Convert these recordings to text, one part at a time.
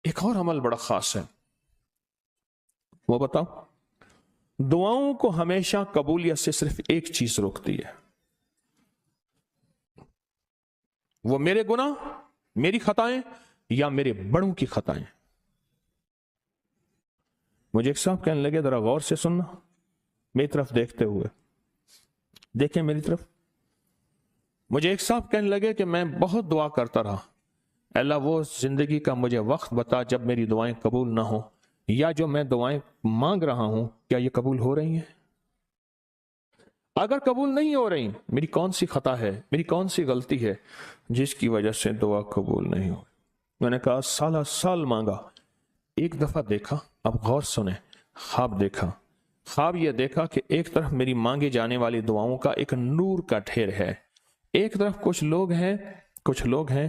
ایک اور عمل بڑا خاص ہے، وہ بتاؤ؟ دعاؤں کو ہمیشہ قبولیت سے صرف ایک چیز روکتی ہے، وہ میرے گناہ، میری خطائیں یا میرے بڑوں کی خطائیں۔ مجھے ایک صاحب کہنے لگے ذرا غور سے سننا، میری طرف دیکھتے ہوئے، دیکھیں میری طرف۔ مجھے ایک صاحب کہنے لگے کہ میں بہت دعا کرتا رہا، اللہ وہ زندگی کا مجھے وقت بتا جب میری دعائیں قبول نہ ہوں، یا جو میں دعائیں مانگ رہا ہوں کیا یہ قبول ہو رہی ہیں؟ اگر قبول نہیں ہو رہی، میری کون سی خطا ہے، میری کون سی غلطی ہے جس کی وجہ سے دعا قبول نہیں ہو؟ میں نے کہا سالہ سال مانگا، ایک دفعہ دیکھا، اب غور سنیں، خواب دیکھا۔ خواب یہ دیکھا کہ ایک طرف میری مانگی جانے والی دعاؤں کا ایک نور کا ڈھیر ہے، ایک طرف کچھ لوگ ہیں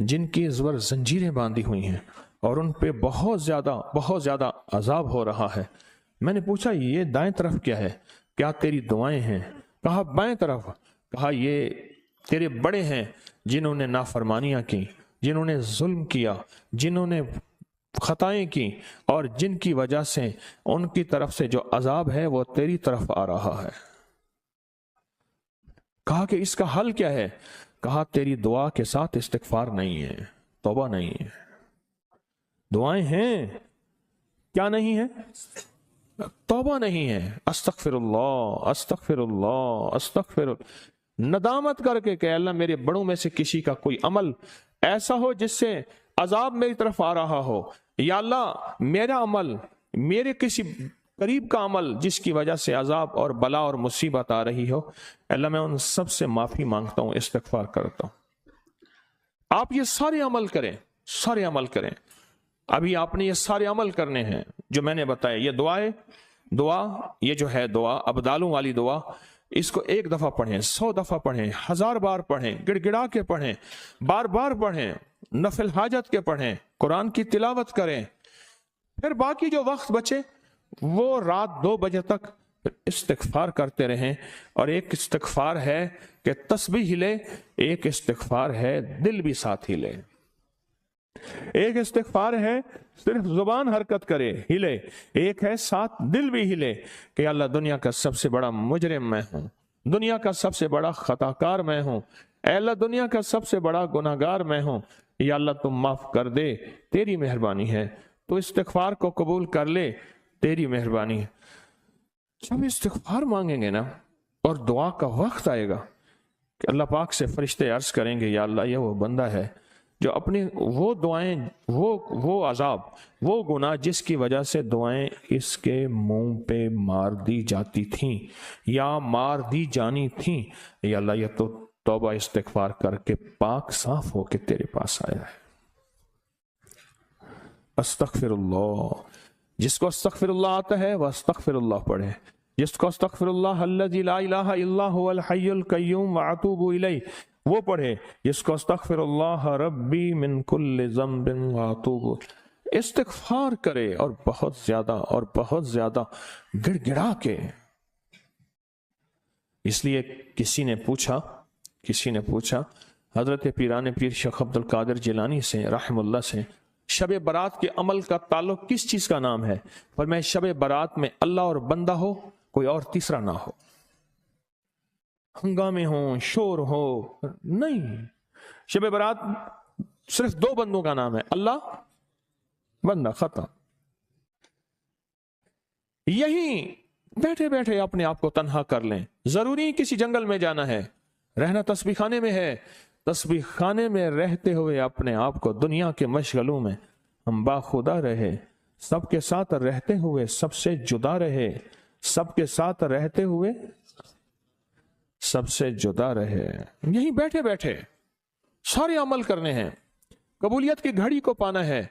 جن کی زبر زنجیریں باندھی ہوئی ہیں اور ان پہ بہت زیادہ عذاب ہو رہا ہے۔ میں نے پوچھا یہ دائیں طرف کیا ہے؟ کیا تیری دعائیں ہیں؟ کہا بائیں طرف۔ کہا یہ تیرے بڑے ہیں جنہوں نے نافرمانیاں کی، جنہوں نے ظلم کیا، جنہوں نے خطائیں کی، اور جن کی وجہ سے ان کی طرف سے جو عذاب ہے وہ تیری طرف آ رہا ہے۔ کہا کہ اس کا حل کیا ہے؟ کہا تیری دعا کے ساتھ استغفار نہیں ہے، توبہ نہیں ہے۔ دعائیں ہیں، کیا نہیں ہے؟ توبہ نہیں ہے۔ استغفر اللہ، استغفر اللہ، استغفر اللہ، ندامت کر کے کہ اللہ میرے بڑوں میں سے کسی کا کوئی عمل ایسا ہو جس سے عذاب میری طرف آ رہا ہو، یا اللہ میرا عمل، میرے کسی قریب کا عمل جس کی وجہ سے عذاب اور بلا اور مصیبت آ رہی ہو، اللہ میں ان سب سے معافی مانگتا ہوں، استغفار کرتا ہوں۔ آپ یہ سارے عمل کریں، ابھی آپ نے یہ سارے عمل کرنے ہیں جو میں نے بتایا۔ یہ دعا یہ جو ہے دعا، ابدالوں والی دعا، اس کو 1 دفعہ پڑھیں، 100 دفعہ پڑھیں، 1000 بار پڑھیں، گڑ گڑا کے پڑھیں، بار بار پڑھیں، نفل حاجت کے پڑھیں، قرآن کی تلاوت کریں۔ پھر باقی جو وقت بچے وہ رات 2 بجے تک استغفار کرتے رہیں۔ اور ایک استغفار ہے کہ تسبیح ہلے، ایک استغفار ہے دل بھی ساتھ ہلے۔ ایک استغفار ہے صرف زبان حرکت کرے، ہلے، ایک ہے ساتھ دل بھی ہلے کہ اللہ دنیا کا سب سے بڑا مجرم میں ہوں، دنیا کا سب سے بڑا خطا کار میں ہوں، اے اللہ دنیا کا سب سے بڑا گناہ گار میں ہوں، یا اللہ تم معاف کر دے، تیری مہربانی ہے، تو استغفار کو قبول کر لے، تیری مہربانی ہے۔ جب استغفار مانگیں گے نا اور دعا کا وقت آئے گا کہ اللہ پاک سے فرشتے عرض کریں گے یا اللہ یہ وہ بندہ ہے جو اپنی وہ دعائیں، وہ عذاب، وہ گناہ جس کی وجہ سے دعائیں اس کے منہ پہ مار دی جاتی تھیں یا مار دی جانی تھیں، یا اللہ یہ تو توبہ استغفار کر کے پاک صاف ہو کے تیرے پاس آیا ہے۔ استغفر اللہ، جس کو استغفر اللہ آتا ہے وہ استغفر اللہ پڑھے، جس کو استغفر اللہ الذی لا الہ الا هو الحی القیوم واتوب الیہ وہ پڑھے، جس کو استغفر اللہ ربی من کل ذنب واتوب، استغفار کرے اور بہت زیادہ گڑ گڑا کے۔ اس لیے کسی نے پوچھا حضرت پیران پیر شیخ عبد القادر جیلانی سے رحم اللہ سے، شب برات کے عمل کا تعلق کس چیز کا نام ہے؟ فرمایا شب برات میں اللہ اور بندہ ہو، کوئی اور تیسرا نہ ہو، ہنگامے ہوں، شور ہو، نہیں، شب برات صرف 2 بندوں کا نام ہے، اللہ، بندہ، ختم۔ یہیں بیٹھے بیٹھے اپنے آپ کو تنہا کر لیں، ضروری کسی جنگل میں جانا ہے، رہنا تسبیح خانے میں ہے، تسبیح خانے میں رہتے ہوئے اپنے آپ کو دنیا کے مشغلوں میں ہم باخدا رہے، سب کے ساتھ رہتے ہوئے سب سے جدا رہے، سب کے ساتھ رہتے ہوئے سب سے جدا رہے۔ یہیں بیٹھے بیٹھے سارے عمل کرنے ہیں، قبولیت کی گھڑی کو پانا ہے،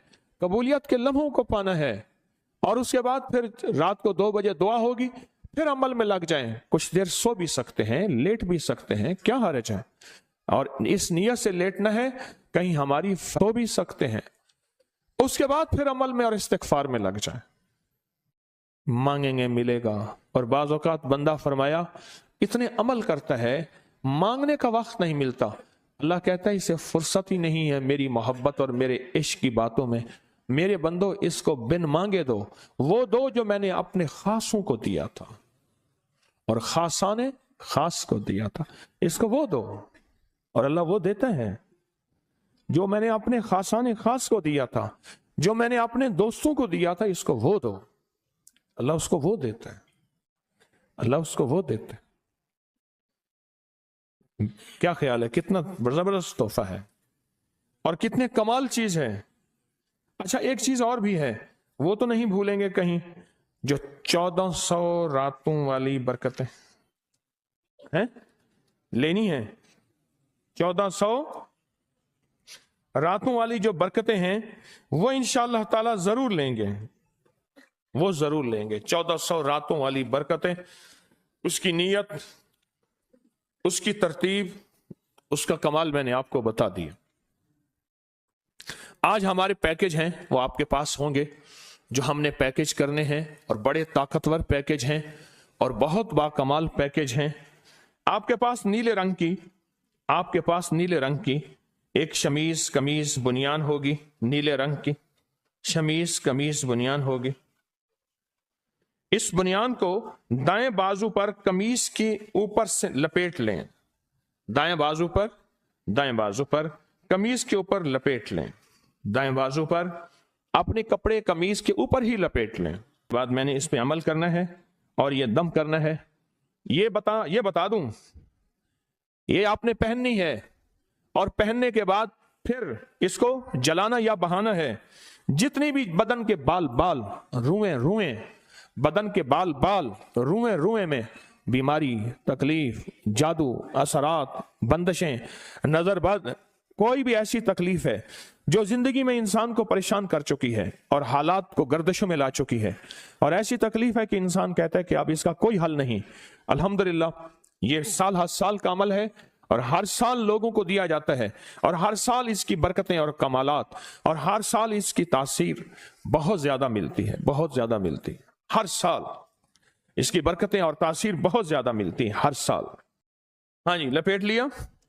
قبولیت کے لمحوں کو پانا ہے، اور اس کے بعد پھر رات کو 2 بجے دعا ہوگی، پھر عمل میں لگ جائیں، کچھ دیر سو بھی سکتے ہیں، لیٹ بھی سکتے ہیں، کیا حرج ہے؟ اور اس نیت سے لیٹنا ہے کہیں ہماری سو بھی سکتے ہیں، اس کے بعد پھر عمل میں اور استغفار میں لگ جائیں، مانگیں گے ملے گا۔ اور بعض اوقات بندہ فرمایا اتنے عمل کرتا ہے مانگنے کا وقت نہیں ملتا، اللہ کہتا ہے اسے فرصت ہی نہیں ہے میری محبت اور میرے عشق کی باتوں میں میرے بندو اس کو بن مانگے دو، وہ دو جو میں نے اپنے خاصوں کو دیا تھا اور خاصاں نے خاص کو دیا تھا، اس کو وہ دو۔ اور اللہ وہ دیتا ہے جو میں نے اپنے خاصان خاص کو دیا تھا، جو میں نے اپنے دوستوں کو دیا تھا، اس کو وہ دو۔ اللہ اس کو وہ دیتا ہے، اللہ اس کو وہ دیتا ہے۔ کیا خیال ہے؟ کتنا زبردست تحفہ ہے اور کتنے کمال چیز ہے۔ اچھا ایک چیز اور بھی ہے، وہ تو نہیں بھولیں گے کہیں، جو 1400 راتوں والی برکتیں ہیں لینی ہیں، 1400 راتوں والی جو برکتیں ہیں وہ انشاءاللہ تعالی ضرور لیں گے، وہ ضرور لیں گے۔ 1400 راتوں والی برکتیں، اس کی نیت، اس کی ترتیب، اس کا کمال میں نے آپ کو بتا دیا۔ آج ہمارے پیکج ہیں وہ آپ کے پاس ہوں گے جو ہم نے پیکج کرنے ہیں، اور بڑے طاقتور پیکج ہیں اور بہت باکمال پیکج ہیں۔ آپ کے پاس نیلے رنگ کی، آپ کے پاس نیلے رنگ کی ایک شمیز قمیض بنیان ہوگی، نیلے رنگ کی شمیز قمیض بنیان ہوگی۔ اس بنیان کو دائیں بازو پر قمیض کے اوپر سے لپیٹ لیں، دائیں بازو پر، دائیں بازو پر قمیض کے اوپر لپیٹ لیں، دائیں بازو پر اپنے کپڑے قمیض کے اوپر ہی لپیٹ لیں۔ بعد میں نے اس پہ عمل کرنا ہے اور یہ دم کرنا ہے۔ یہ بتا دوں، یہ آپ نے پہننی ہے اور پہننے کے بعد پھر اس کو جلانا یا بہانا ہے۔ جتنی بھی بدن کے بال روئیں بدن کے بال روئیں میں بیماری، تکلیف، جادو، اثرات، بندشیں، نظر بد، کوئی بھی ایسی تکلیف ہے جو زندگی میں انسان کو پریشان کر چکی ہے اور حالات کو گردشوں میں لا چکی ہے، اور ایسی تکلیف ہے کہ انسان کہتا ہے کہ اب اس کا کوئی حل نہیں، الحمدللہ یہ سال ہر سال کا عمل ہے اور ہر سال لوگوں کو دیا جاتا ہے، اور ہر سال اس کی برکتیں اور کمالات اور ہر سال اس کی تاثیر بہت زیادہ ملتی ہے، بہت زیادہ ملتی ہے۔ ہر سال اس کی برکتیں اور تاثیر بہت زیادہ ملتی ہیں، ہر سال۔ ہاں جی، لپیٹ لیا۔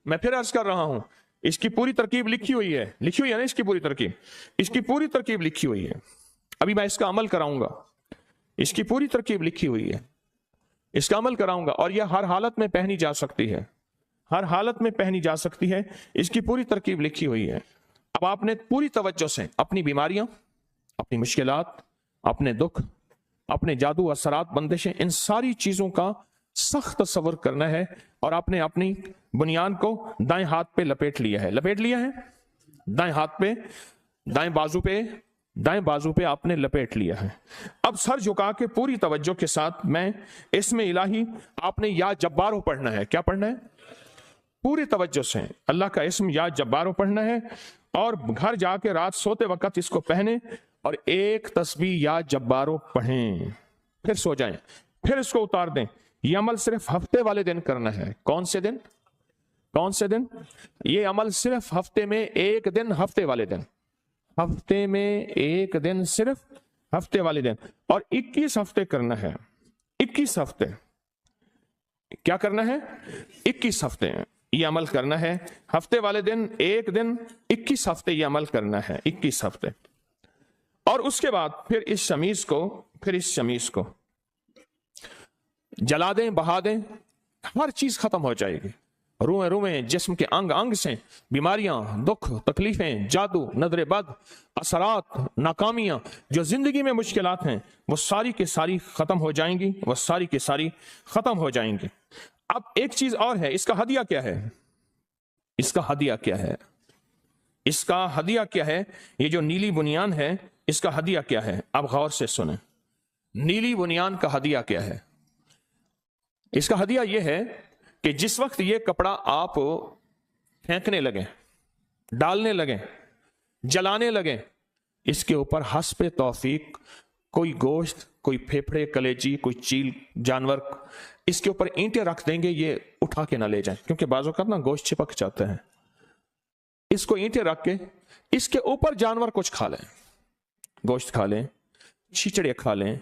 میں پھر عرض کر رہا ہوں، اس کی پوری ترکیب لکھی ہوئی ہے نا، اس کی پوری ترکیب، اس کی پوری ترکیب لکھی ہوئی ہے۔ ابھی میں اس کا عمل کراؤں گا، اس کی پوری ترکیب لکھی ہوئی ہے، اس کا عمل کراؤں گا، اور یہ ہر حالت میں پہنی جا سکتی ہے، ہر حالت میں پہنی جا سکتی ہے، اس کی پوری ترکیب لکھی ہوئی ہے۔ اب آپ نے پوری توجہ سے اپنی بیماریاں، اپنی مشکلات، اپنے دکھ، اپنے جادو، اثرات، بندشیں، ان ساری چیزوں کا سخت تصور کرنا ہے، اور آپ نے اپنی بنیان کو دائیں ہاتھ پہ لپیٹ لیا ہے، دائیں ہاتھ پہ، دائیں بازو پہ آپ نے لپیٹ لیا ہے۔ اب سر جھکا کے پوری توجہ کے ساتھ میں اسم الہی، آپ نے یا جبارو پڑھنا ہے۔ کیا پڑھنا ہے؟ پوری توجہ سے اللہ کا اسم یا جبارو پڑھنا ہے، اور گھر جا کے رات سوتے وقت اس کو پہنے اور ایک تسبیح یا جبارو پڑھیں، پھر سو جائیں، پھر اس کو اتار دیں۔ یہ عمل صرف ہفتے والے دن کرنا ہے۔ کون سے دن؟ یہ عمل صرف ہفتے میں ایک دن، ہفتے والے دن، ہفتے میں ایک دن، صرف ہفتے والے دن، اور 21 ہفتے کرنا ہے۔ 21 ہفتے کیا کرنا ہے؟ 21 ہفتے یہ عمل کرنا ہے، ہفتے والے دن ایک دن، 21 ہفتے یہ عمل کرنا ہے، 21 ہفتے۔ اور اس کے بعد پھر اس شمیز کو جلا دیں، بہا دیں، ہر چیز ختم ہو جائے گی۔ روئیں جسم کے انگ انگ سے بیماریاں، دکھ، تکلیفیں، جادو، نظر بد، اثرات، ناکامیاں، جو زندگی میں مشکلات ہیں، وہ ساری کی ساری ختم ہو جائیں گی، وہ ساری کی ساری ختم ہو جائیں گی۔ اب ایک چیز اور ہے، اس کا ہدیہ کیا ہے؟ اس کا ہدیہ کیا ہے؟ اس کا ہدیہ کیا ہے؟ یہ جو نیلی بنیان ہے، اس کا ہدیہ کیا ہے؟ اب غور سے سنیں، نیلی بنیان کا ہدیہ کیا ہے؟ اس کا ہدیہ یہ ہے کہ جس وقت یہ کپڑا آپ پھینکنے لگیں، ڈالنے لگیں، جلانے لگیں، اس کے اوپر حسب توفیق کوئی گوشت، کوئی پھیپھڑے، کلیجی، کوئی چیل جانور، اس کے اوپر اینٹیں رکھ دیں گے، یہ اٹھا کے نہ لے جائیں، کیونکہ بعض اوقات نا گوشت چپک جاتا ہے۔ اس کو اینٹیں رکھ کے اس کے اوپر جانور کچھ کھا لیں، گوشت کھا لیں، چھچڑے کھا لیں،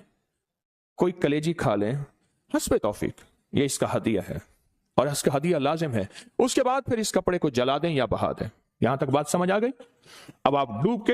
کوئی کلیجی کھا لیں، حسب توفیق، یہ اس کا ہدیہ ہے، اور اس کا ہدیہ لازم ہے۔ اس کے بعد پھر اس کپڑے کو جلا دیں یا بہا دیں۔ یہاں تک بات سمجھ آ گئی؟ اب آپ ڈوب کے